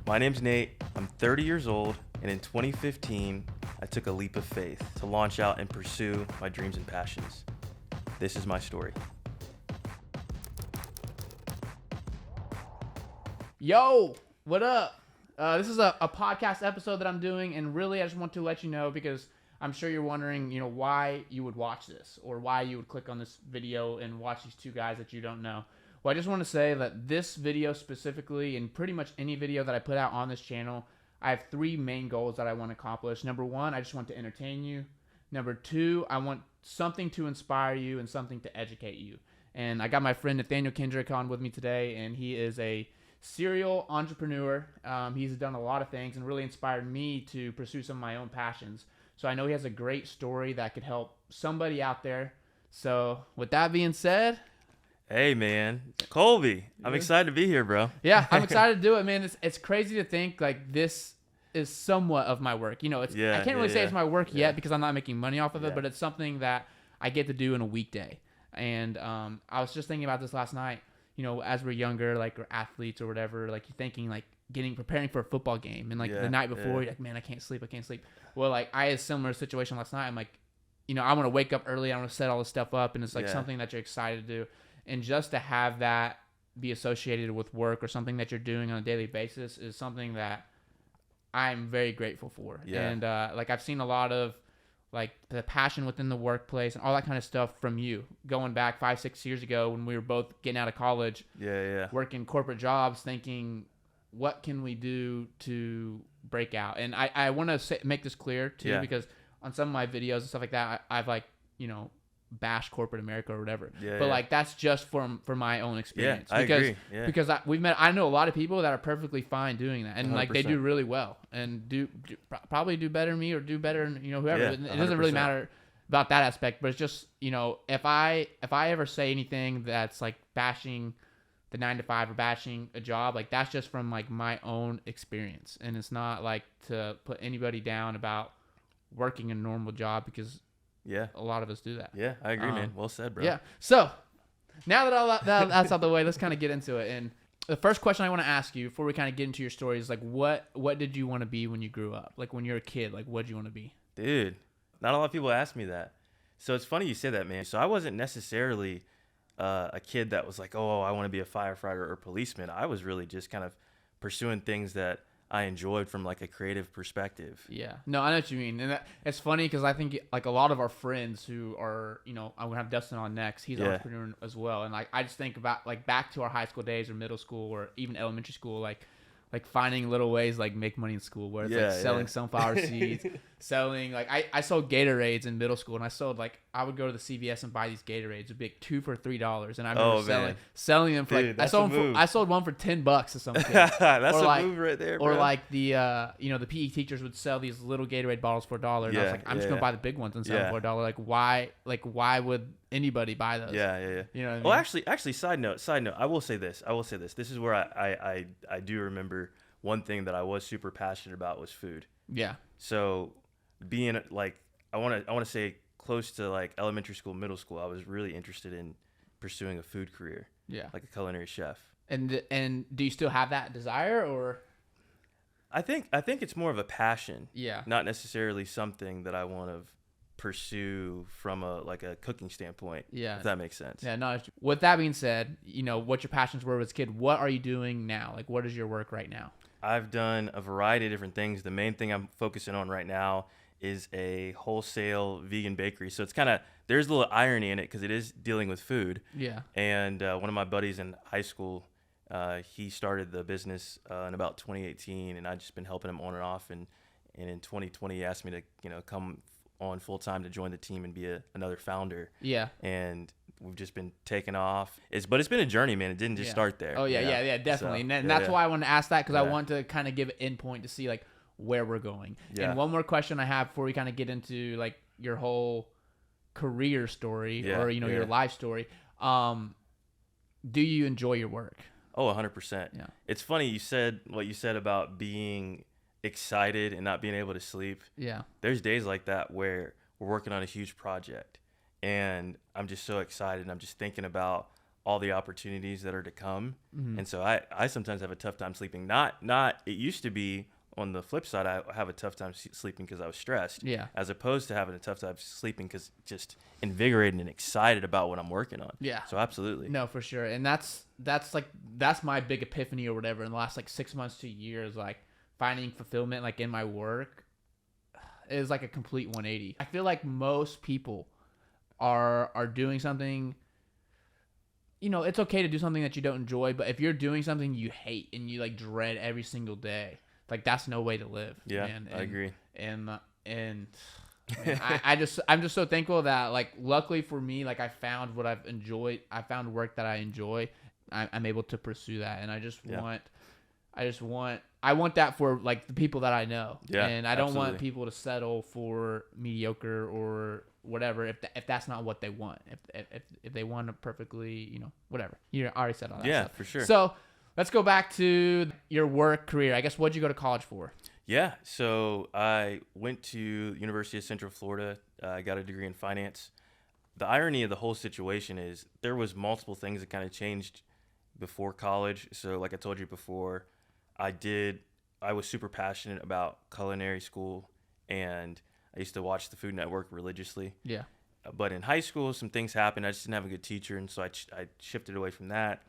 My name's Nate. I'm 30 years old, and in 2015, I took a leap of faith to launch out and pursue my dreams and passions. This is my story. Yo, what up? This is a podcast episode that I'm doing, and really I just want to let you know because I'm sure you're wondering, why you would watch this or why you would click on this video and watch these two guys that you don't know. Well, I just want to say that this video specifically, and pretty much any video that I put out on this channel, I have three main goals that I want to accomplish. Number one, I just want to entertain you. Number two, I want something to inspire you and something to educate you. And I got my friend Nathaniel Kendrick on with me today, and he is a serial entrepreneur. He's done a lot of things and really inspired me to pursue some of my own passions. So I know he has a great story that could help somebody out there. So with that being said, hey man, Colby, I'm excited to be here, bro. Yeah, I'm excited to do it, man. It's crazy to think like this is somewhat of my work. I can't really say it's my work yet because I'm not making money off of it, but it's something that I get to do in a weekday. And I was just thinking about this last night. As we're younger, like we're athletes or whatever, like you're thinking like preparing for a football game, and like the night before, you're like, man, I can't sleep. Well, like I had a similar situation last night. I'm like, I want to wake up early. I want to set all this stuff up, and it's like something that you're excited to do. And just to have that be associated with work or something that you're doing on a daily basis is something that I'm very grateful for. Yeah. And like I've seen a lot of like the passion within the workplace and all that kind of stuff from you going back 5-6 years ago when we were both getting out of college, working corporate jobs, thinking what can we do to break out. And I want to make this clear too, because on some of my videos and stuff like that, I've like, bash corporate America or whatever, like that's just for my own experience. I agree. Because I know a lot of people that are perfectly fine doing that, and 100%. Like they do really well and probably do better than me or do better than whoever. It doesn't really matter about that aspect, but it's just if I ever say anything that's like bashing the 9-to-5 or bashing a job, like that's just from like my own experience, and it's not like to put anybody down about working a normal job because a lot of us do that. Yeah, I agree, man. Well said, bro. Yeah. So now that that's out the way, let's kind of get into it. And the first question I want to ask you before we kind of get into your story is like, what did you want to be when you grew up? Like when you're a kid, like what did you want to be? Dude, not a lot of people ask me that. So it's funny you say that, man. So I wasn't necessarily a kid that was like, oh, I want to be a firefighter or policeman. I was really just kind of pursuing things that I enjoyed from like a creative perspective. Yeah, no, I know what you mean, and it's funny because I think like a lot of our friends who are, I'm gonna have Dustin on next. He's an entrepreneur as well, and like I just think about like back to our high school days or middle school or even elementary school, like finding little ways like make money in school, where it's like selling sunflower seeds, selling like I sold Gatorades in middle school, and I would go to the CVS and buy these Gatorades. It'd be like 2 for $3, and I remember selling them for like I sold one for $10 to some kid. That's a move right there, bro. Or like the the PE teachers would sell these little Gatorade bottles for $1, and I was like, I'm just gonna buy the big ones and sell them for $1. Why would anybody buy those? Yeah. You know what I mean? Well, actually, side note. I will say this. This is where I do remember one thing that I was super passionate about was food. Yeah. So being like, I want to say close to like elementary school, middle school, I was really interested in pursuing a food career. Yeah. Like a culinary chef. And do you still have that desire, or? I think it's more of a passion. Yeah. Not necessarily something that I want to pursue from a cooking standpoint. Yeah. If that makes sense. Yeah. No. With that being said, what your passions were as a kid. What are you doing now? Like, what is your work right now? I've done a variety of different things. The main thing I'm focusing on right now is a wholesale vegan bakery. So it's there's a little irony in it because it is dealing with food. Yeah. And one of my buddies in high school, he started the business in about 2018, and I've just been helping him on and off. And in 2020, he asked me to come on full time to join the team and be another founder. Yeah. And we've just been taking off. But it's been a journey, man. It didn't just start there. Oh yeah, definitely. So, and that's why I wanted to ask that, because I want to kind of give an endpoint to see like where we're going. Yeah. And one more question I have before we kind of get into like your whole career story or your life story. Do you enjoy your work? Oh, 100%. Yeah. It's funny you said what you said about being excited and not being able to sleep. Yeah. There's days like that where we're working on a huge project and I'm just so excited and I'm just thinking about all the opportunities that are to come. And so I sometimes have a tough time sleeping. Not it used to be on the flip side, I have a tough time sleeping because I was stressed. Yeah. As opposed to having a tough time sleeping because just invigorated and excited about what I'm working on. Yeah. So absolutely. No, for sure. And that's my big epiphany or whatever in the last like 6 months to years, like finding fulfillment like in my work is like a complete 180. I feel like most people are doing something. You know, it's okay to do something that you don't enjoy, but if you're doing something you hate and you like dread every single day, like that's no way to live. Yeah, man. I agree. And man, I'm just so thankful that like luckily for me, like I found what I've enjoyed. I found work that I enjoy. I'm able to pursue that, and I want that for like the people that I know. Yeah, and I don't want people to settle for mediocre or whatever if that's not what they want. If they want a perfectly, you know, whatever. You already said all that. Yeah, stuff. for sure. So let's go back to your work career. I guess what'd you go to college for? Yeah, so I went to University of Central Florida. I got a degree in finance. The irony of the whole situation is there was multiple things that kind of changed before college. So like I told you before, I was super passionate about culinary school, and I used to watch the Food Network religiously. Yeah. But in high school, some things happened. I just didn't have a good teacher, and so I shifted away from that.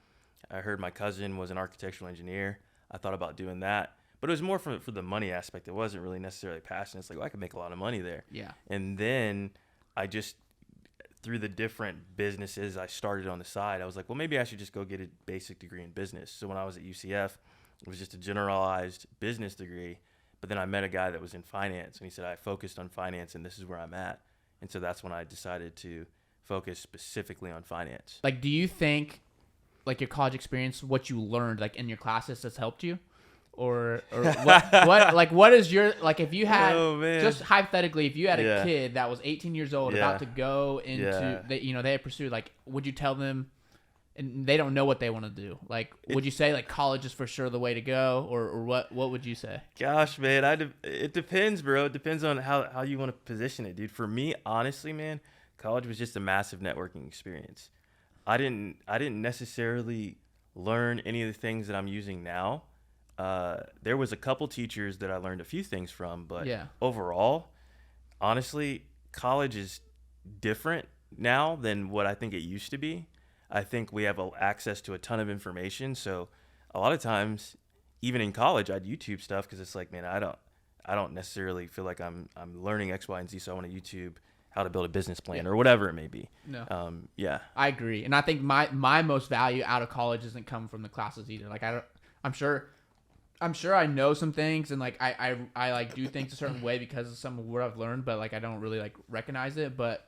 I heard my cousin was an architectural engineer. I thought about doing that. But it was more for the money aspect. It wasn't really necessarily passion. It's like, well, I could make a lot of money there. Yeah. And then I just, through the different businesses I started on the side, I was like, well, maybe I should just go get a basic degree in business. So when I was at UCF, it was just a generalized business degree. But then I met a guy that was in finance, and he said, I focused on finance, and this is where I'm at. And so that's when I decided to focus specifically on finance. Like, do you think, like, your college experience, what you learned, like, in your classes has helped you? Or what is your, like, if you had, just hypothetically, if you had a kid that was 18 years old about to go into, they had pursued, like, would you tell them, and they don't know what they want to do, like, would you say, like, college is for sure the way to go, or what would you say? Gosh, man, it depends, bro. It depends on how you want to position it, dude. For me, honestly, man, college was just a massive networking experience. I didn't necessarily learn any of the things that I'm using now. There was a couple teachers that I learned a few things from, but overall, honestly, college is different now than what I think it used to be. I think we have access to a ton of information. So a lot of times, even in college, I'd YouTube stuff because it's like, man, I don't necessarily feel like I'm learning X, Y, and Z. So I want to YouTube how to build a business plan or whatever it may be. No. Yeah. I agree. And I think my most value out of college doesn't come from the classes either. Like I'm sure I know some things, and like I like do things a certain way because of some of what I've learned, but like I don't really like recognize it. But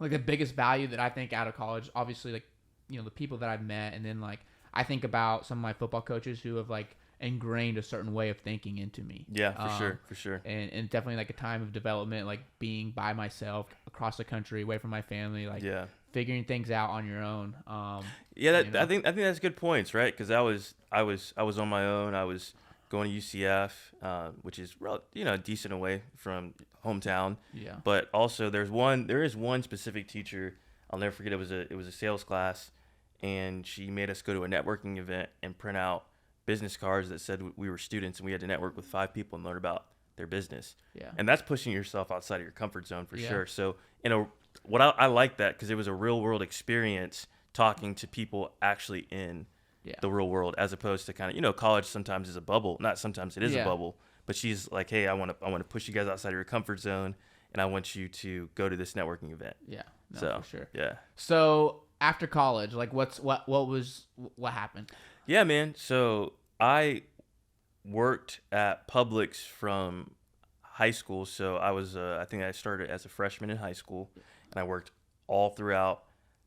like the biggest value that I think out of college, obviously, like, you know, the people that I've met, and then like I think about some of my football coaches who have like ingrained a certain way of thinking into me. Yeah, for sure. And definitely like a time of development, like being by myself across the country, away from my family, like figuring things out on your own. I think that's good points, right? Because I was on my own. I was going to UCF, which is a decent away from hometown. Yeah. But also there is one specific teacher I'll never forget. It was a sales class, and she made us go to a networking event and print out business cards that said we were students, and we had to network with 5 people and learn about their business. Yeah. And that's pushing yourself outside of your comfort zone for sure. So I like that because it was a real world experience talking to people actually in the real world, as opposed to kind of, college sometimes is a bubble. Not sometimes, it is a bubble. But she's like, hey, I want to push you guys outside of your comfort zone, and I want you to go to this networking event. Yeah. No, for sure. Yeah. So after college, like what happened? Yeah, man. So I worked at Publix from high school. So I think I started as a freshman in high school, and I worked all throughout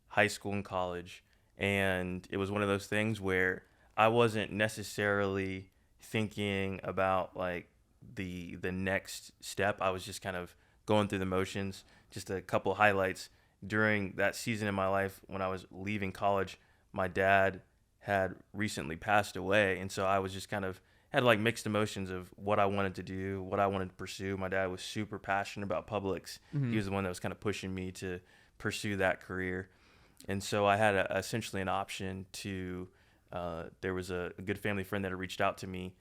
high school and college. And it was one of those things where I wasn't necessarily thinking about like the next step. I was just kind of going through the motions. Just a couple highlights. During that season in my life when I was leaving college, my dad had recently passed away, and so I was just kind of had like mixed emotions of what I wanted to do, what I wanted to pursue. My dad was super passionate about Publix. Mm-hmm. He was the one that was kind of pushing me to pursue that career. And so I had essentially an option to, there was a good family friend that had reached out to me,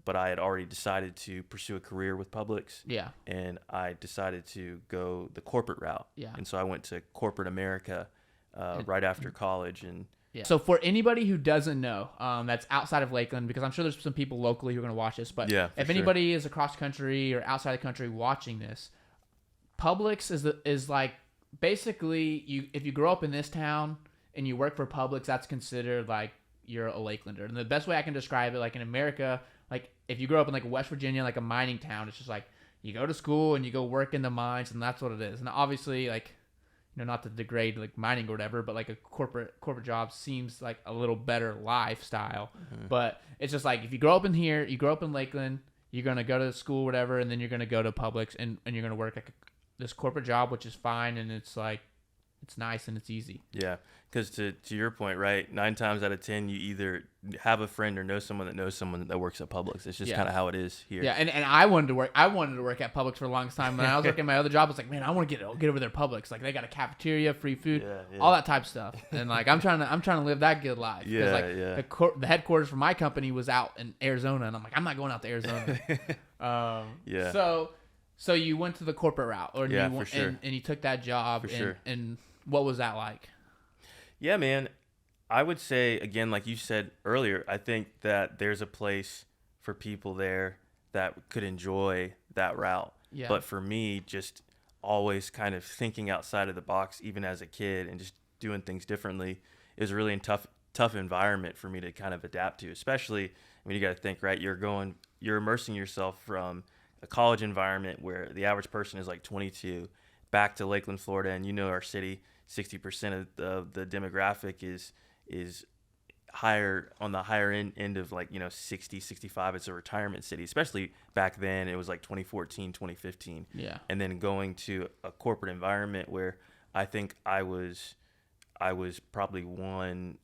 but I had already decided to pursue a career with Publix. Yeah. And I decided to go the corporate route. Yeah. And so I went to corporate America right after college. And yeah. So for anybody who doesn't know, that's outside of Lakeland, because I'm sure there's some people locally who are going to watch this, but if anybody is across the country or outside the country watching this, Publix is like basically if you grow up in this town and you work for Publix, that's considered like you're a Lakelander. And the best way I can describe it, like in America, like if you grow up in like West Virginia, like a mining town, it's just like you go to school and you go work in the mines, and that's what it is. And obviously, like, you know, not to degrade like mining or whatever, but like a corporate job seems like a little better lifestyle. Mm-hmm. But it's just like if you grow up in here, you grow up in Lakeland, you're gonna go to school, whatever, and then you're gonna go to Publix and you're gonna work like this corporate job, which is fine, and it's like it's nice and it's easy. Yeah, because to your point, right? 9 times out of 10, you either have a friend or know someone that works at Publix. It's just kind of how it is here. Yeah, and I wanted to work. I wanted to work at Publix for the longest time. When I was working my other job, I was like, man, I want to get over there Publix. Like they got a cafeteria, free food, all that type of stuff. And like I'm trying to live that good life. Yeah, like the headquarters for my company was out in Arizona, and I'm like, I'm not going out to Arizona. So you went to the corporate route, or for sure. and you took that job, for sure. And what was that like? Yeah, man. I would say, again, like you said earlier, I think that there's a place for people there that could enjoy that route. Yeah. But for me, just always kind of thinking outside of the box, even as a kid, and just doing things differently, it was really a tough environment for me to kind of adapt to. Especially, I mean, you got to think, right? You're immersing yourself from a college environment where the average person is like 22, back to Lakeland, Florida, and you know our city, 60% of the demographic is higher on the higher end of like 60, 65. It's a retirement city, especially back then. It was like 2014, 2015. Yeah. And then going to a corporate environment where I think I was probably one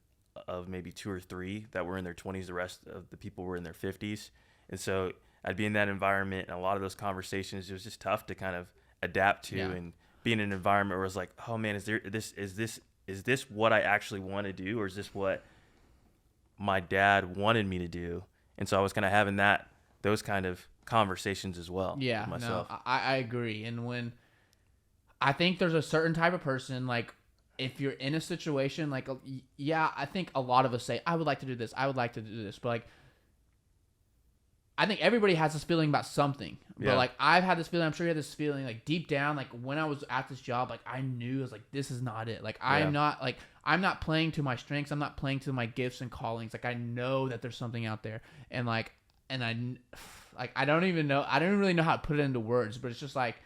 of maybe 2 or 3 that were in their 20s. The rest of the people were in their 50s, and so I'd be in that environment, and a lot of those conversations, it was just tough to kind of adapt to, and be in an environment where it was like, oh man, is this what I actually want to do, or is this what my dad wanted me to do? And so I was kind of having those kind of conversations as well. Yeah, with myself. No, I agree. And when I think there's a certain type of person, like if you're in a situation like, I think a lot of us say, I would like to do this, but like, I think everybody has this feeling about something, but like I've had this feeling, I'm sure you had this feeling like deep down, like when I was at this job, like I knew I was like, this is not it. Like I'm not playing to my strengths. I'm not playing to my gifts and callings. Like I know that there's something out there, and I don't really know how to put it into words, but it's just like,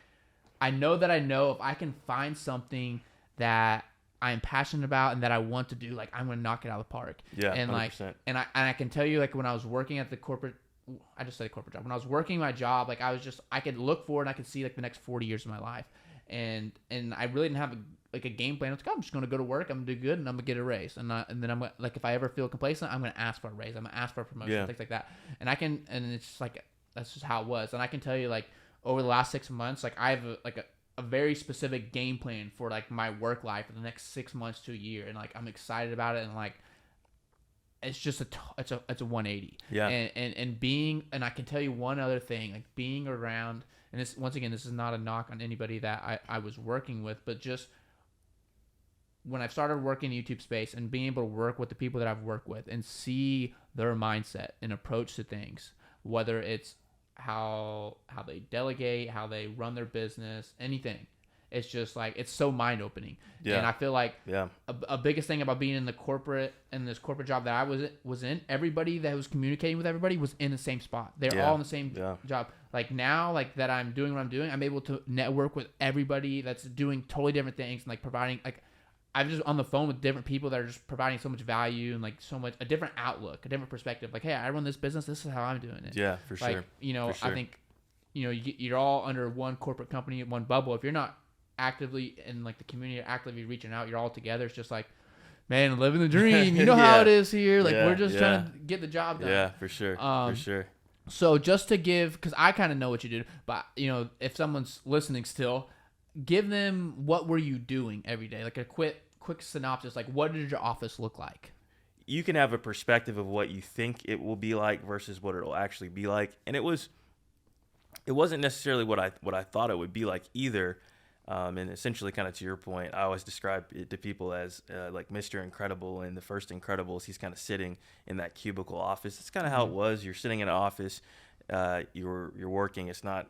I know if I can find something that I'm passionate about and that I want to do, like I'm going to knock it out of the park. Yeah. And 100%. like, and I can tell you, like when I was working at the corporate, I just said corporate job. When I was working my job, like I could look forward and I could see like the next 40 years of my life. And I really didn't have a game plan. I was like, I'm just going to go to work. I'm going to do good and I'm going to get a raise. And then I'm like, if I ever feel complacent, I'm going to ask for a raise. I'm going to ask for a promotion, things like that. And it's just like, that's just how it was. And I can tell you, like over the last 6 months, like I have a very specific game plan for like my work life for the next 6 months to a year. And like, I'm excited about it. And like, it's just it's a 180. Yeah. And I can tell you one other thing, like being around, and this, once again, this is not a knock on anybody that I was working with, but just when I've started working in the YouTube space and being able to work with the people that I've worked with and see their mindset and approach to things, whether it's how they delegate, how they run their business, anything. It's just like, it's so mind opening. Yeah. And I feel like a biggest thing about being in this corporate job that I was in, everybody that was communicating with everybody was in the same spot. They're all in the same job. Like now, like that I'm doing what I'm doing, I'm able to network with everybody that's doing totally different things and like providing, like I'm just on the phone with different people that are just providing so much value and like so much, a different outlook, a different perspective. Like, hey, I run this business. This is how I'm doing it. Yeah, for sure. Like, I think, you're all under one corporate company, one bubble. If you're not actively in like the community, actively reaching out, you're all together. It's just like, man, living the dream. You know how it is here. Like we're just trying to get the job done. Yeah, for sure. For sure. So just to give, because I kind of know what you do, but if someone's listening still, give them what were you doing every day, like a quick quick synopsis. Like, what did your office look like? You can have a perspective of what you think it will be like versus what it'll actually be like, and it wasn't necessarily what I thought it would be like either. And essentially, kind of to your point, I always describe it to people as like Mr. Incredible in the first Incredibles. He's kind of sitting in that cubicle office. It's kind of how it was. You're sitting in an office. You're working. It's not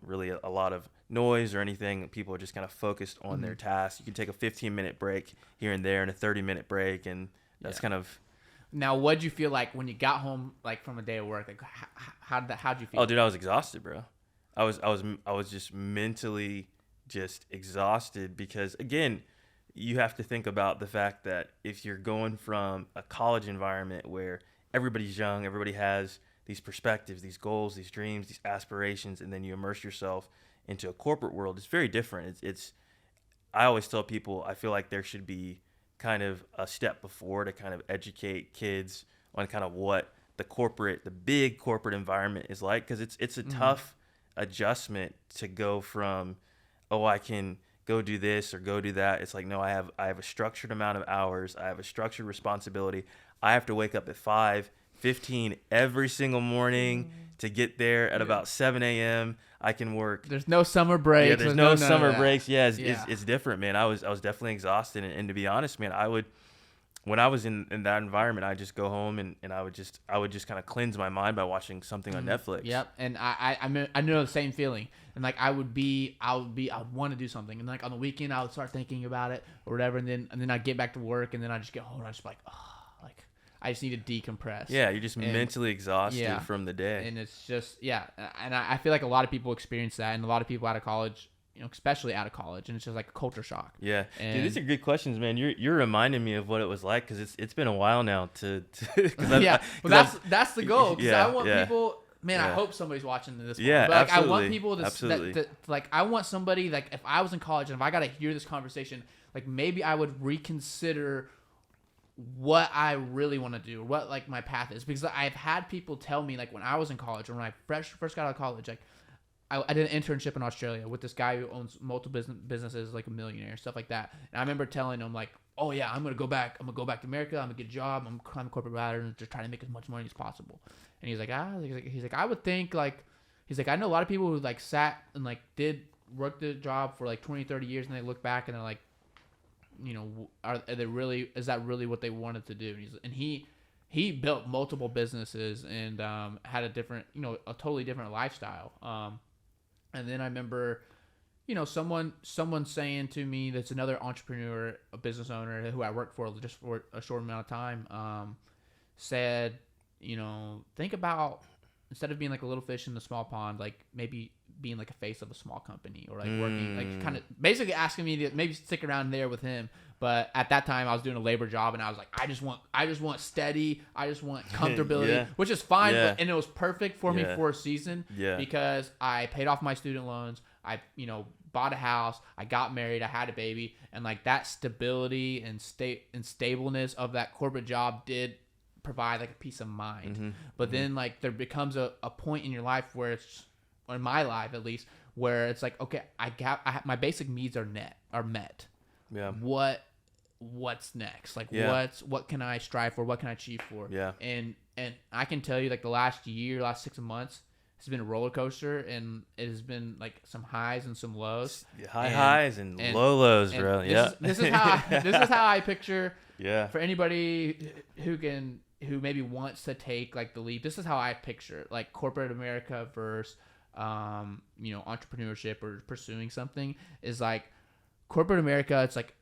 really a lot of noise or anything. People are just kind of focused on their task. You can take a 15-minute break here and there and a 30-minute break, and that's kind of. Now, what'd you feel like when you got home, like from a day of work? Like, how'd you feel? Oh, dude, I was exhausted, bro. I was just mentally just exhausted because, again, you have to think about the fact that if you're going from a college environment where everybody's young, everybody has these perspectives, these goals, these dreams, these aspirations, and then you immerse yourself into a corporate world, it's very different. It's I always tell people I feel like there should be kind of a step before to kind of educate kids on kind of what the big corporate environment is like, because it's a tough adjustment to go from, oh, I can go do this or go do that. It's like, no, I have a structured amount of hours. I have a structured responsibility. I have to wake up at 5:15 every single morning to get there at about 7 a.m. I can work. There's no summer breaks. Yeah, there's no summer breaks. Yeah, it's different, man. I was definitely exhausted, and to be honest, man, when I was in that environment, I just go home and I would just kind of cleanse my mind by watching something on Netflix. Yep, and I know the same feeling. And like I would want to do something, and like on the weekend I would start thinking about it or whatever, and then I'd get back to work, and then I just get home and I just be like, oh, like I just need to decompress. Yeah, you're just mentally exhausted from the day. And it's just and I feel like a lot of people experience that, and a lot of people out of college. Especially out of college, and it's just like a culture shock. Yeah, dude, these are good questions, man. You're reminding me of what it was like, because it's been a while now that's the goal. Because I want people. Man, I hope somebody's watching this. Yeah, but, like, absolutely. I want people to like. I want somebody, like, if I was in college and if I got to hear this conversation, like maybe I would reconsider what I really want to do, what like my path is, because I've had people tell me, like, when I was in college or when I first got out of college, like. I did an internship in Australia with this guy who owns multiple businesses, like a millionaire, stuff like that. And I remember telling him, like, oh yeah, I'm gonna go back to America. I'm gonna get a job. I'm a corporate writer and just trying to make as much money as possible. And he's like, I would think, like, he's like, I know a lot of people who like sat and like did work the job for like 20, 30 years, and they look back and they're like, is that really what they wanted to do? And he built multiple businesses and had a different, a totally different lifestyle. And then I remember, someone saying to me, that's another entrepreneur, a business owner who I worked for just for a short amount of time, said, think about, instead of being like a little fish in the small pond, like maybe being like a face of a small company, or like working, like kind of basically asking me to maybe stick around there with him. But at that time I was doing a labor job, and I was like, I just want steady. I just want comfortability, which is fine. And it was perfect for me for a season because I paid off my student loans. I, bought a house. I got married. I had a baby. And like that stability and stableness of that corporate job did provide like a peace of mind. But then like there becomes a point in your life where it's, or in my life at least, where it's like, okay, my basic needs are met. Yeah. What's next? Like what can I strive for? What can I achieve for? Yeah. And I can tell you, like, the last 6 months has been a roller coaster, and it has been like some highs and some lows. Highs and low lows, bro. This is how I picture. Yeah. For anybody who maybe wants to take like the leap, this is how I picture it. Like corporate America versus entrepreneurship or pursuing something is like corporate America. It's like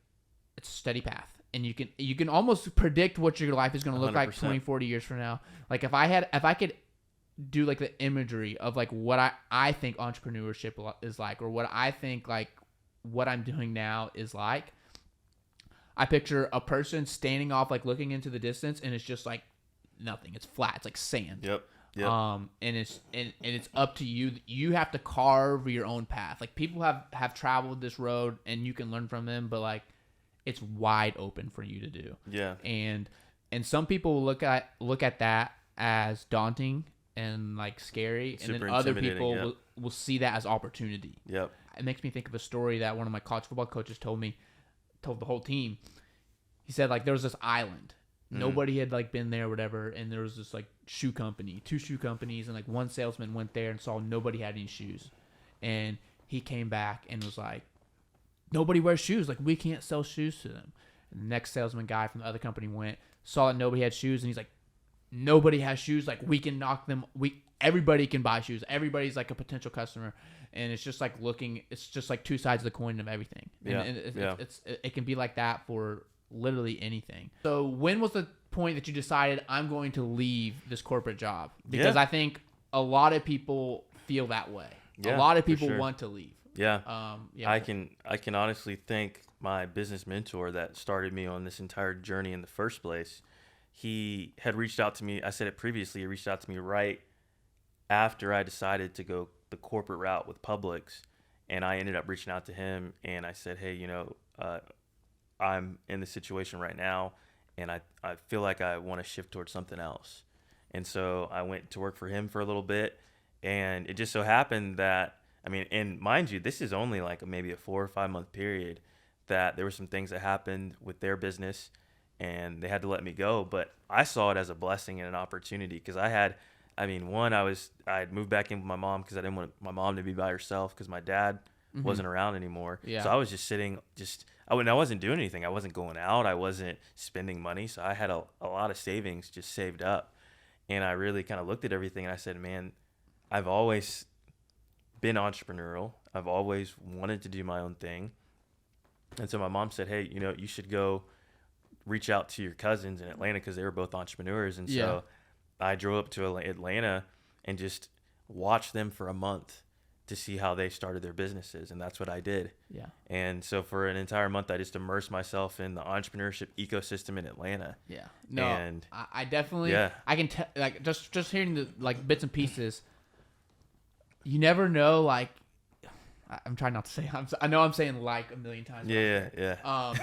it's a steady path, and you can almost predict what your life is going to look 100%. Like 20, 40 years from now. Like if I could do like the imagery of like what I think entrepreneurship is like, or what I think like what I'm doing now is like, I picture a person standing off, like looking into the distance, and it's just like nothing. It's flat. It's like sand. Yep. And it's up to you. You have to carve your own path. Like people have traveled this road, and you can learn from them, but like it's wide open for you to do. Yeah. And some people will look at that as daunting and like scary, and then other people will see that as opportunity. Yep. It makes me think of a story that one of my college football coaches told me. told the whole team. He said like there was this island. Nobody had like been there or whatever, and there was this like shoe company, 2 shoe companies, and like one salesman went there and saw nobody had any shoes. And he came back and was like, nobody wears shoes. Like, we can't sell shoes to them. And the next salesman guy from the other company went, saw that nobody had shoes, and he's like, nobody has shoes. Like, we can knock them. Everybody can buy shoes. Everybody's like a potential customer. And it's just like it's just like 2 sides of the coin of everything. And it can be like that for literally anything. So when was the point that you decided I'm going to leave this corporate job? Because I think a lot of people feel that way. A lot of people want to leave. I can honestly thank my business mentor that started me on this entire journey in the first place. He had reached out to me. I said it previously. He reached out to me right after I decided to go the corporate route with Publix, and I ended up reaching out to him, and I said, hey, I'm in the situation right now, and I feel like I want to shift towards something else. And so I went to work for him for a little bit, and it just so happened that, and mind you, this is only like maybe a 4 or 5 month period, that there were some things that happened with their business, and they had to let me go. But I saw it as a blessing and an opportunity, because I had moved back in with my mom because I didn't want my mom to be by herself because my dad wasn't around anymore. So I was just sitting, I wasn't doing anything. I wasn't going out. I wasn't spending money. So I had a lot of savings just saved up. And I really kind of looked at everything and I said, man, I've always been entrepreneurial. I've always wanted to do my own thing. And so my mom said, hey, you should go reach out to your cousins in Atlanta, because they were both entrepreneurs. And so I drove up to Atlanta and just watched them for a month to see how they started their businesses. And that's what I did. Yeah. And so for an entire month, I just immersed myself in the entrepreneurship ecosystem in Atlanta. Yeah. No, and I definitely, I can tell, like, just hearing the like bits and pieces, you never know, like, I'm trying not to say, I know I'm saying like a million times. Yeah.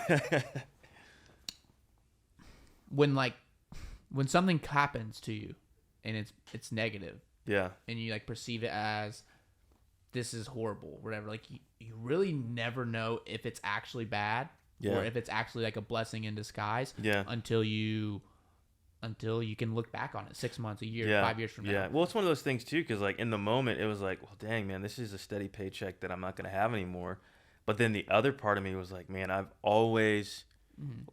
When something happens to you and it's negative. Yeah. And you like perceive it as, this is horrible, whatever. Like you really never know if it's actually bad or if it's actually like a blessing in disguise. Until you can look back on it 6 months, a year, 5 years from now. Yeah. Well, it's one of those things too, because like in the moment it was like, well, dang man, this is a steady paycheck that I'm not going to have anymore. But then the other part of me was like, man, I've always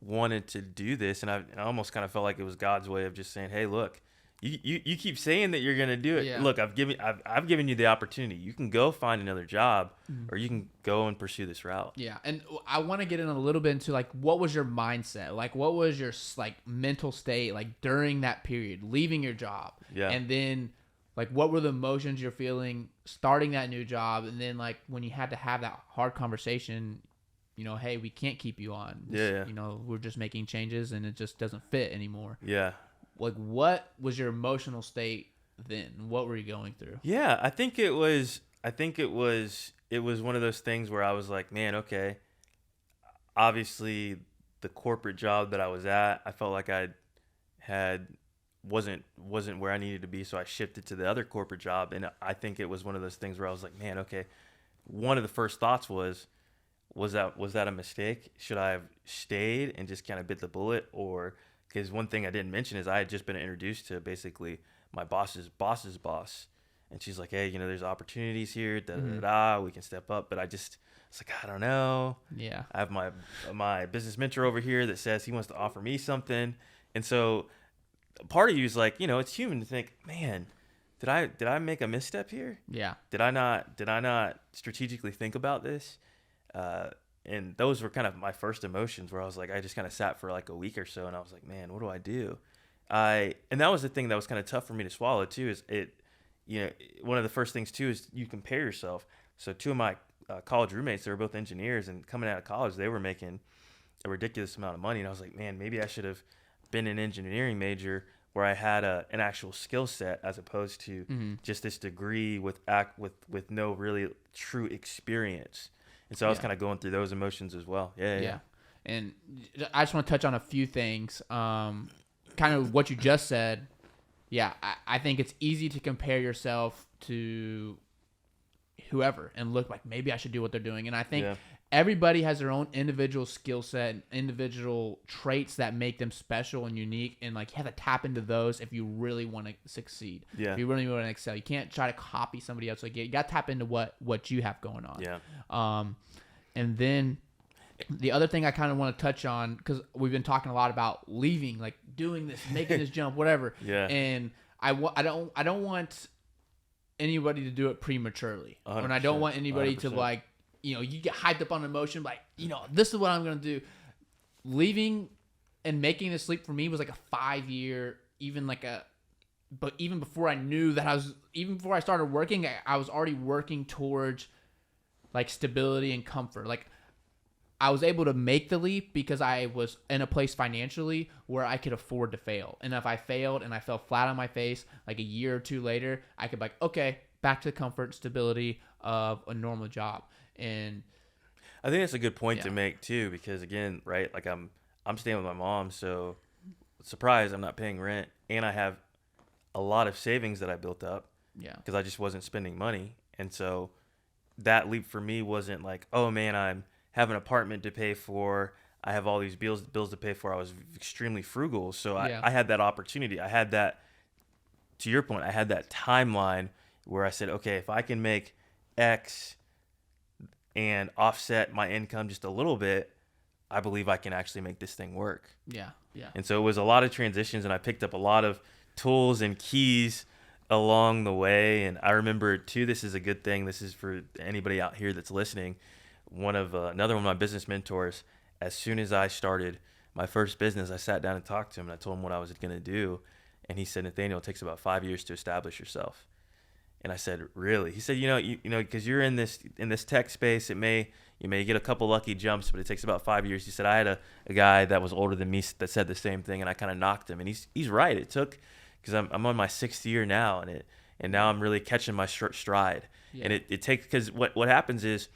wanted to do this, and I almost kind of felt like it was God's way of just saying, hey, look, you keep saying that you're gonna do it. Look, I've given you the opportunity. You can go find another job, or you can go and pursue this route. Yeah, and I want to get in a little bit into like, what was your mindset? Like, what was your like mental state like during that period, leaving your job? And then like, what were the emotions you're feeling starting that new job, and then like when you had to have that hard conversation, hey, we can't keep you on. We're just making changes, and it just doesn't fit anymore. Like, what was your emotional state then? What were you going through? Yeah, I think it was one of those things where I was like, man, okay, obviously the corporate job that I was at, I felt like I wasn't where I needed to be, so I shifted to the other corporate job. And I think it was one of those things where I was like, man, okay, one of the first thoughts was that a mistake? Should I have stayed and just kind of bit the bullet? Or, because one thing I didn't mention is I had just been introduced to basically my boss's boss, and she's like, hey, there's opportunities here, we can step up. But it's like, I don't know. Yeah. I have my business mentor over here that says he wants to offer me something, and so part of you is like, it's human to think, man, did I make a misstep here? Yeah. Did I not strategically think about this? And those were kind of my first emotions, where I was like, I just kind of sat for like a week or so, and I was like, man, what do I do? And that was the thing that was kind of tough for me to swallow too, is one of the first things too is you compare yourself. So 2 of my college roommates, they were both engineers, and coming out of college, they were making a ridiculous amount of money. And I was like, man, maybe I should have been an engineering major where I had an actual skill set, as opposed to just this degree with no really true experience. And so I was kind of going through those emotions as well. Yeah. And I just want to touch on a few things. Kind of what you just said. Yeah, I think it's easy to compare yourself to whoever and look like maybe I should do what they're doing. And I think everybody has their own individual skill set and individual traits that make them special and unique. And like, you have to tap into those if you really want to succeed. Yeah. If you really want to excel, you can't try to copy somebody else. Like, you got to tap into what you have going on. Yeah. And then the other thing I kind of want to touch on, because we've been talking a lot about leaving, like doing this, making this jump, whatever. Yeah. And I don't want anybody to do it prematurely. And I don't want anybody 100%. To like, you get hyped up on emotion, like, this is what I'm going to do. Leaving and making this leap for me was like a 5-year, but even before I knew that even before I started working, I was already working towards like stability and comfort. Like, I was able to make the leap because I was in a place financially where I could afford to fail. And if I failed and I fell flat on my face, like a year or two later, I could be like, okay, back to the comfort and stability of a normal job. And I think that's a good point to make too, because again, right, like I'm staying with my mom, so surprise, I'm not paying rent, and I have a lot of savings that I built up. Yeah. Because I just wasn't spending money, and so that leap for me wasn't like, oh man, I have an apartment to pay for, I have all these bills to pay for. I was extremely frugal, so I had that opportunity. I had that, to your point, I had that timeline where I said, okay, if I can make X and offset my income just a little bit, I believe I can actually make this thing work. Yeah, yeah. And so it was a lot of transitions, and I picked up a lot of tools and keys along the way. And I remember too, this is a good thing. This is for anybody out here that's listening. Another one of my business mentors, as soon as I started my first business, I sat down and talked to him, and I told him what I was going to do. And he said, Nathaniel, it takes about 5 years to establish yourself. And I said, really? He said, because you're in this tech space, you may get a couple lucky jumps, but it takes about 5 years. He said, I had a guy that was older than me that said the same thing, and I kind of knocked him. And he's right. It took, because I'm on my 6th year now, and now I'm really catching my stride. Yeah. And it takes, because what happens is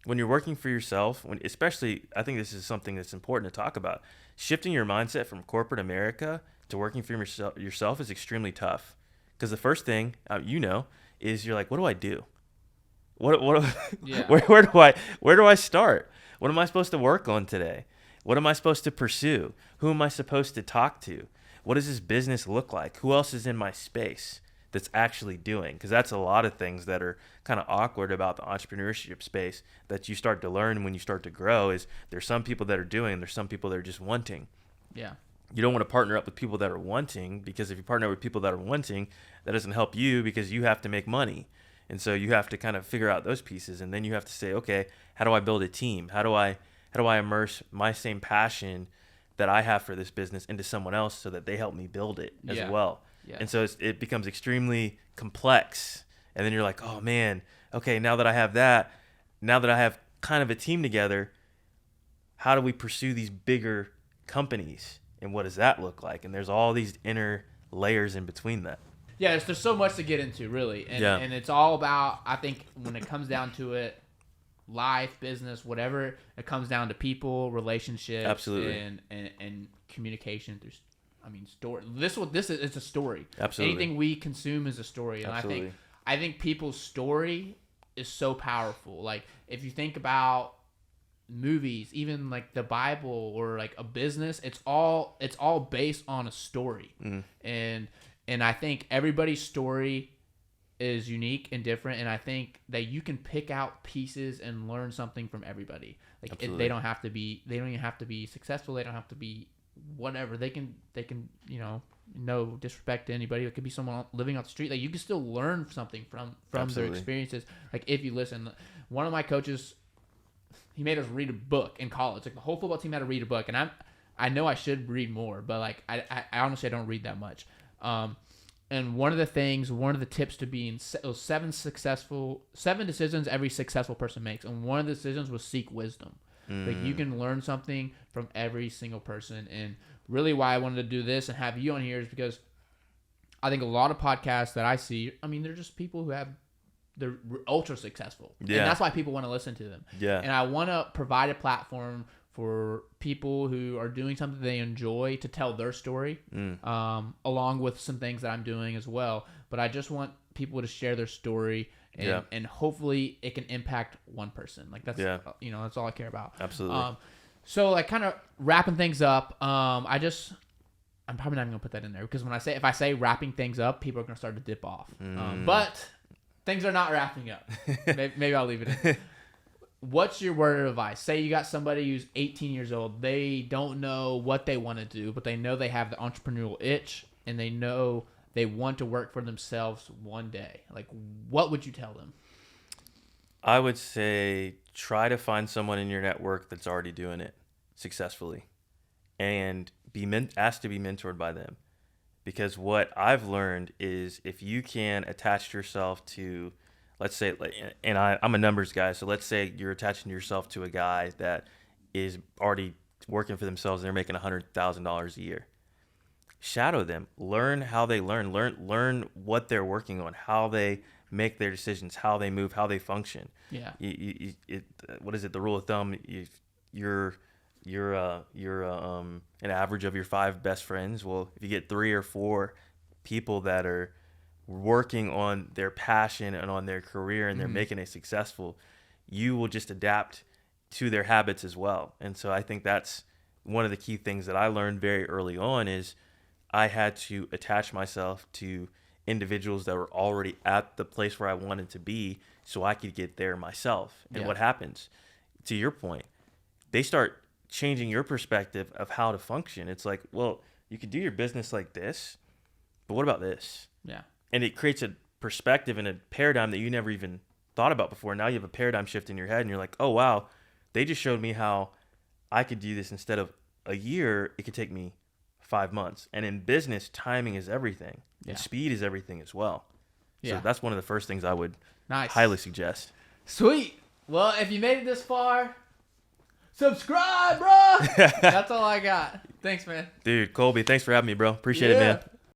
when you're working for yourself, especially, I think this is something that's important to talk about, shifting your mindset from corporate America to working for yourself is extremely tough. Because the first thing, is you're like, what do I do? Where do I start? What am I supposed to work on today? What am I supposed to pursue? Who am I supposed to talk to? What does this business look like? Who else is in my space that's actually doing? Because that's a lot of things that are kind of awkward about the entrepreneurship space that you start to learn when you start to grow. Is there's some people that are doing, there's some people that are just wanting. Yeah. You don't want to partner up with people that are wanting, because if you partner with people that are wanting, that doesn't help you, because you have to make money. And so you have to kind of figure out those pieces, and then you have to say, okay, how do I build a team? How do I immerse my same passion that I have for this business into someone else so that they help me build it as well? Yeah. And so it becomes extremely complex. And then you're like, oh man, okay, now that I have kind of a team together, how do we pursue these bigger companies? And what does that look like? And there's all these inner layers in between that. Yeah, there's so much to get into, really. And it's all about, I think, when it comes down to it, life, business, whatever, it comes down to people, relationships, absolutely, and communication. Story. This is it's a story. Absolutely. Anything we consume is a story. And absolutely. I think people's story is so powerful. Like, if you think about movies, even like the Bible or like a business, it's all based on a story. Mm-hmm. And I think everybody's story is unique and different, and I think that you can pick out pieces and learn something from everybody. Like, they don't even have to be successful, they don't have to be whatever. They can no disrespect to anybody, it could be someone living off the street. Like, you can still learn something from their experiences, like, if you listen. One of my coaches, he made us read a book in college. Like, the whole football team had to read a book, and I know I should read more, but like I honestly, I don't read that much. And one of the tips to being 7 decisions every successful person makes, and one of the decisions was seek wisdom. Like, you can learn something from every single person. And really, why I wanted to do this and have you on here is because I think a lot of podcasts that I see, they're just people who they're ultra successful. Yeah. And that's why people want to listen to them. Yeah. And I want to provide a platform for people who are doing something they enjoy to tell their story, along with some things that I'm doing as well. But I just want people to share their story, and hopefully it can impact one person. Like that's that's all I care about. Absolutely. So like kind of wrapping things up. I'm probably not even gonna put that in there because if I say wrapping things up, people are gonna start to dip off. But things are not wrapping up. Maybe I'll leave it in. What's your word of advice? Say you got somebody who's 18 years old. They don't know what they want to do, but they know they have the entrepreneurial itch, and they know they want to work for themselves one day. Like, what would you tell them? I would say try to find someone in your network that's already doing it successfully, and asked to be mentored by them. Because what I've learned is if you can attach yourself to, let's say, and I'm a numbers guy, so let's say you're attaching yourself to a guy that is already working for themselves and they're making $100,000 a year. Shadow them, learn how they learn what they're working on, how they make their decisions, how they move, how they function. Yeah. What is it? The rule of thumb: you're an average of your 5 best friends. Well, if you get 3 or 4 people that are working on their passion and on their career and they're making it successful, you will just adapt to their habits as well. And so I think that's one of the key things that I learned very early on is I had to attach myself to individuals that were already at the place where I wanted to be so I could get there myself. And what happens, to your point, they start changing your perspective of how to function. It's like, well, you could do your business like this, but what about this? Yeah. And it creates a perspective and a paradigm that you never even thought about before. Now you have a paradigm shift in your head and you're like, oh, wow, they just showed me how I could do this instead of a year. It could take me 5 months. And in business, timing is everything. Yeah. And speed is everything as well. Yeah. So that's one of the first things I would highly suggest. Sweet. Well, if you made it this far, subscribe, bro. That's all I got. Thanks, man. Dude, Colby, thanks for having me, bro. Appreciate it, man.